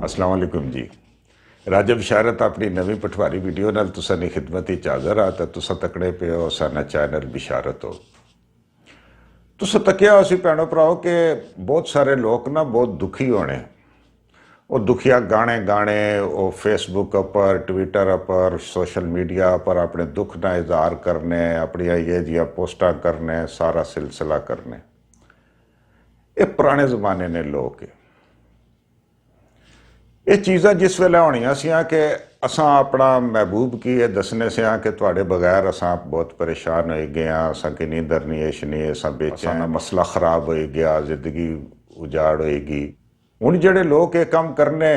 अस्सलाम वालेकुम जी। राजा बिशारत अपनी नवी पठवारी वीडियो नाल तुसां दी खिदमत विच हाज़र आ ते तुसां तकड़े पे हो साना चैनल बिशारत हो। तुसां तक्या असी भैणो भराओ कि बहुत सारे लोग ना बहुत दुखी होने, वो दुखिया गाने गाने, वो फेसबुक पर, ट्विटर पर, सोशल मीडिया पर अपने दुख का इजहार करने, अपनी ये जिया पोस्टां करने, सारा सिलसिला करने। ये पुराने जमाने ने लोग है। ये चीज़ां जिस वेले होनियां सियां कि असां अपना महबूब की ये दसने से कि तुहाडे बगैर असां बहुत परेशान हो गए हैं, असां की नींदर नहीं ऐशनी, असां बेचैन, मसला खराब हो गया, जिंदगी उजाड़ होएगी। हुण जेड़े लोग ये काम करने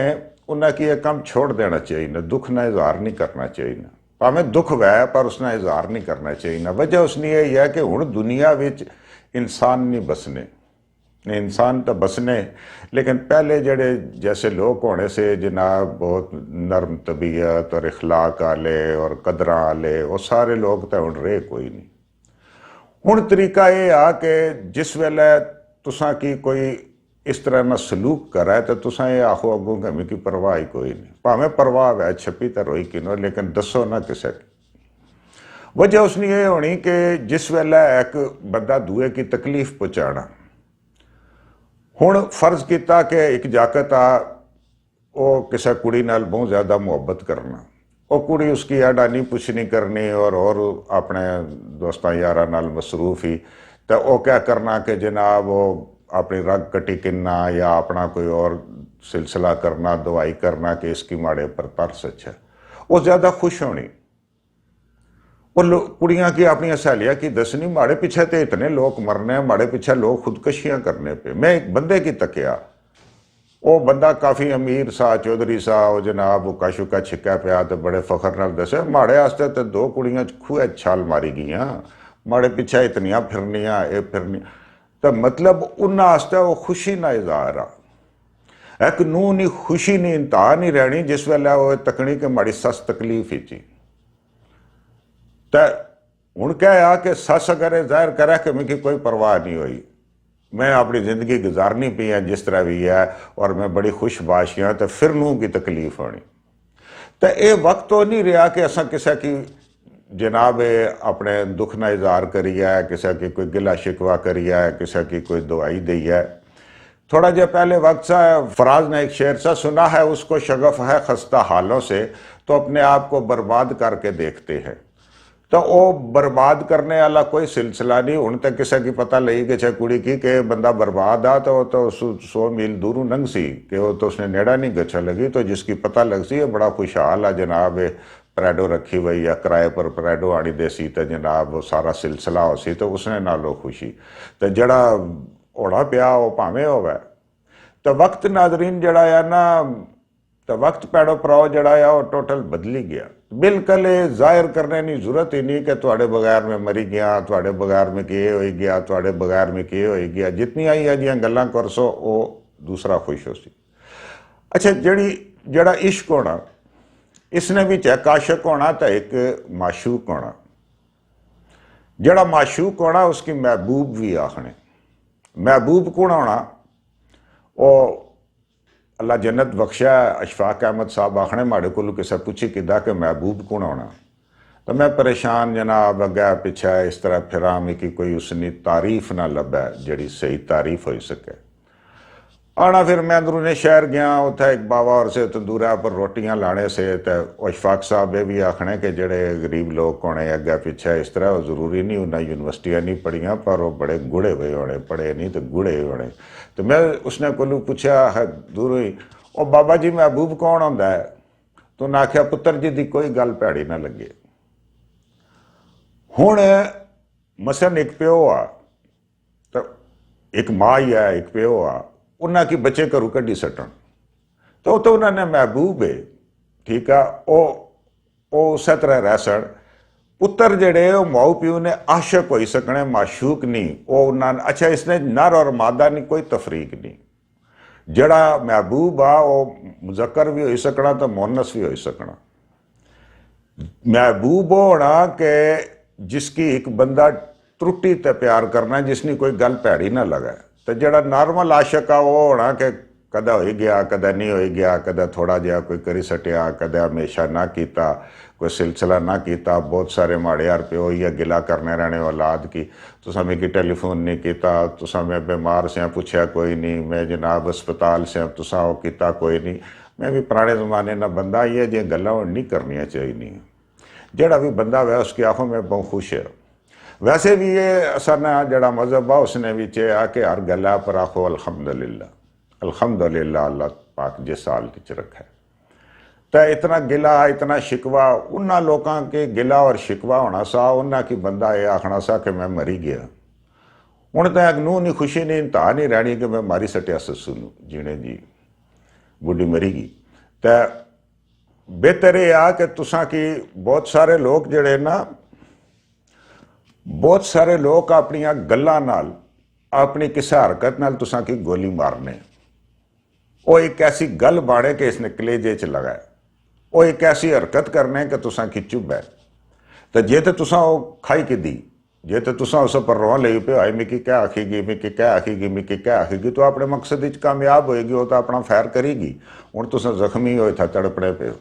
उन्हें की ये काम छोड़ देना चाहिए, दुख ना इजहार नहीं करना चाहिए। भावें दुख वै पर उसने इजहार नहीं करना चाहिए। वजह उसने यही है कि हुण दुनिया विच इंसान नहीं बसने, इंसान तो बसने, लेकिन पहले जड़े जैसे लोग होने से जनाब बहुत नरम तबीयत और इखलाक आले और कदर आले, वो सारे लोग तो हुण रहे कोई नहीं। हुण तरीका ये आ कि जिस वेले तुसां की कोई इस तरह ना सलूक करा तो तुसां ये आखो अगों कि मिगी परवाह ही कोई नहीं, भावें परवाह है छपी तो रोई किनो, लेकिन दसो ना किसी की। वजह उसने ये होनी कि जिस वेले एक बंदा दूए की तकलीफ पहुँचाना, हुण फर्ज किया कि एक जाकत आ वो किसी कुड़ी नाल बहुत ज़्यादा मुहब्बत करना, वो कुड़ी उसकी अडानी पुछनी करनी और अपने दोस्तों यारा नाल मसरूफ ही, तो वो क्या करना कि जनाब वो अपनी रग कटी किन्ना या अपना कोई और सिलसिला करना, दवाई करना कि इसकी माड़े पर तरस अच्छा। वो ज़्यादा खुश होनी। वो कुड़ियाँ की अपनी सहेलियाँ की दसनी, माड़े पीछे तो इतने लोग मरने, माड़े पीछे लोग खुदकशियाँ करने पे। मैं एक बंदे की तकिया, वो बंदा काफ़ी अमीर सा, चौधरी सा, वो जनाब वो काशुका छिक्का पिया तो बड़े फखर नाल दसे माड़े आस्ते तो दो कुड़ियाँ खूह छाल मारी गई, माड़े पीछे इतनियाँ फिरनियाँ ये फिरनी, तो मतलब उन्होंने आस्ते वो खुशी ना इजहार आ। एक नूह नहीं खुशी नहीं इंतहा नहीं रहनी जिस वेले वो तकनी कि माड़ी सस तकलीफ ही थी। तो हुण क्या आ कि सस अगर जाहिर करे कि मिगी कोई परवाह नहीं हुई, मैं अपनी जिंदगी गुजारनी पी है जिस तरह भी है और मैं बड़ी खुशबाश हाँ, तो फिर नूह की तकलीफ होनी। तो ये वक्त तो नहीं रहा कि असा किसी की जनाब अपने दुख ना इजहार करिए, किसी की कोई गिला शिकवा करिए, किसी की कोई दवाई दी है। थोड़ा जो पहले वक्त सा फराज ने एक शेर सा सुना है, उसको शगफ है खस्ता हालों से तो अपने आप को बर्बाद करके देखते हैं। तो वो बर्बाद करने वाला कोई सिलसिला नहीं। हुण तक किसी की पता लगी कि चाहे कुड़ी की कि बंदा बर्बाद आ तो 100 मील दूरों नंग सी कि वो तो उसने नेड़ा नहीं गच्छा लगी, तो जिसकी पता लग सी बड़ा खुशहाल आ जनाब परेडो रखी हुई या किराए पर परेडो आनी देसी, तो जनाब वो सारा सिलसिला हो सी, तो उसने नालो खुशी। तो जड़ा होना पिया वो भावें होवे। तो वक्त नाजरीन जड़ा है ना, तो वक्त पैड़ो भराओ जड़ा है वो टोटल बदली गया। बिल्कुल जाहिर करने की जरूरत ही नहीं कि तुहाडे बगैर में मरी गया, तुहाडे बगैर में किए हो गया, तुहाडे बगैर में किए हो गया, जितनियां ही जियां गल्लां कर सो वो दूसरा खुश हो सी। अच्छा, जड़ा इश्क होना, इसने भी एक आशिक होना तो एक माशूक होना। जड़ा माशूक होना उसकी महबूब भी आखने। महबूब कौन होना, वो अल्लाह जन्नत बख्शा अशफाक अहमद साहब आखने माड़े को किसी पूछी किदा कि महबूब कौन होना, तो मैं परेशान जनाब अगे पिछे इस तरह फिरा में कि कोई उसकी तारीफ ना लभे जी सही तारीफ हो सके। आना फिर मैं अंदरूने शहर गया, उत्थे एक बाबा और से तंदूरा पर रोटियां लाने से, तो अशफाक साहब ये भी आखने कि जड़े गरीब लोग होने अगे पिछे इस तरह, जरूरी नहीं उन्हें यूनिवर्सिटियां नहीं पढ़िया पर वो बड़े गुड़े हुए होने, पढ़े नहीं तो गुड़े होने। तो मैं उसने कोलू पूछा है दूरों ही, ओ बाबा जी महबूब कौन होंदा है? तो उन्हें आख्या पुत्र जी की कोई गल भैड़ी ना लगे। हुण मसन एक प्यो आ, तो एक माँ ही है, एक प्यो आ, उन्हें की बच्चे घरों कड्डी सटन, तो उन्होंने महबूब है, ठीक है, वो उस तरह रह सन। पुत्र जड़े माऊ प्यो ने आशक हो सकने, माशूक नहीं। वो उन्होंने अच्छा इसने नर और मादा नहीं कोई तफरीक नहीं। जड़ा महबूब आ वो मुजक्कर भी हो सकना तो मुअन्नस भी हो सकना। महबूब होना कि जिसकी एक बंदा त्रुटि ते प्यार करना, जिसनी कोई गल भैड़ी ना लगे। तो जड़ा नॉर्मल आशक आ वो होना कि कदा हो गया कदा नहीं हो गया, कदा थोड़ा जहा कोई करी सटिया, कदा हमेशा ना किया, कोई सिलसिला ना किया। बहुत सारे माड़े यार प्यो या गिला करने रहने औलाद की, तुसा मिगी टेलीफोन नहीं किया, तुसा मैं बीमार से पूछा कोई नहीं, मैं जनाब अस्पताल से तुसा वो किया कोई नहीं। मैं भी पुराने ज़माने का बंदा ही है, जो गल्लां नहीं करनियाँ चाहिए। जोड़ा भी बंदा वै उसकी आँखों में बहुत खुश है। वैसे भी ये असना जड़ा मजहब है उसने भी आ कि हर गला पर आखो अल्हम्दुलिल्लाह, अल्हम्दुलिल्लाह अल्लाह पाक जिस साल की रखा है। तो इतना गिला इतना शिकवा उन्होंने लोगों के गिला और शिकवा होना सा, उन्होंने की बंदा ये आखना सा कि मैं मरी गया। हूँ तो अगनू नहीं खुशी नहीं इंतहा नहीं रहनी कि मैं मारी सटिया सस्सू जीने जी, बुढ़ी मरी गई। तो बेहतर यह आ कि तुसा की बहुत सारे लोग जड़े ना, बहुत सारे लोग अपनिया गल्लां नाल अपनी किसी हरकत नाल तुसा की गोली मारने। वो एक ऐसी गल बाड़े कि इसने कलेजे च लगा है, वो एक ऐसी हरकत करने कि तुसा की चुभ है। तो जे तो तुसा वो खाई कि दी, जे तो तुसा उस पर रोन लगी पे आई मिकी क्या आखेगी, मिकी क्या आखेगी, मिकी क्या आखेगी, तो अपने मकसद कामयाब होएगी, वो तो अपना फैर करेगी। हूँ तुसा जख्मी हो था तड़पड़े पे,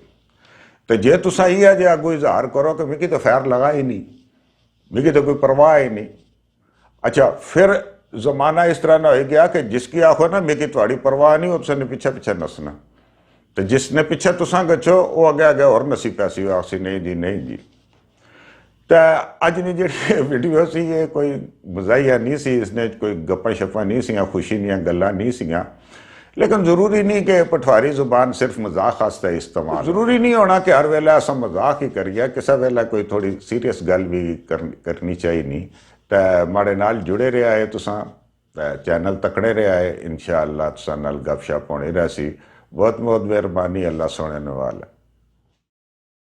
तो जे तुसा ये जे अगू इजहार करो कि मिकी तो फैर लगा ही नहीं, मिकी तो कोई परवाह ही नहीं। अच्छा फिर जमाना इस तरह ना हो गया कि जिसकी आखो ना मिकी थोड़ी परवाह नहीं, उसने पीछे पीछे नसना। तो जिसने पीछे तुसा गचो वो आगे आगे और नसी पैसी आसी नहीं जी नहीं जी। तो अज ने जी वीडियो सी ये कोई मजाइया नहीं सी, इसने कोई गप्पा शप्पा नहीं सियाँ, खुशी नहीं गल्लां नहीं सियाँ। लेकिन जरूरी नहीं कि पठवारी जुबान सिर्फ मजाक वास्ते इस्तेमाल, जरूरी नहीं होना कि हर वेला अस मजाक ही करिए, किसी वेला कोई थोड़ी सीरियस गल भी करनी चाहिए। नहीं तो माड़े नाल जुड़े रहा है, तुसा चैनल तकड़े रहा है, इंशाअल्लाह तुसा नाल गपशप होनी रही। बहुत बहुत मेहरबानी, अल्लाह सोने वाला।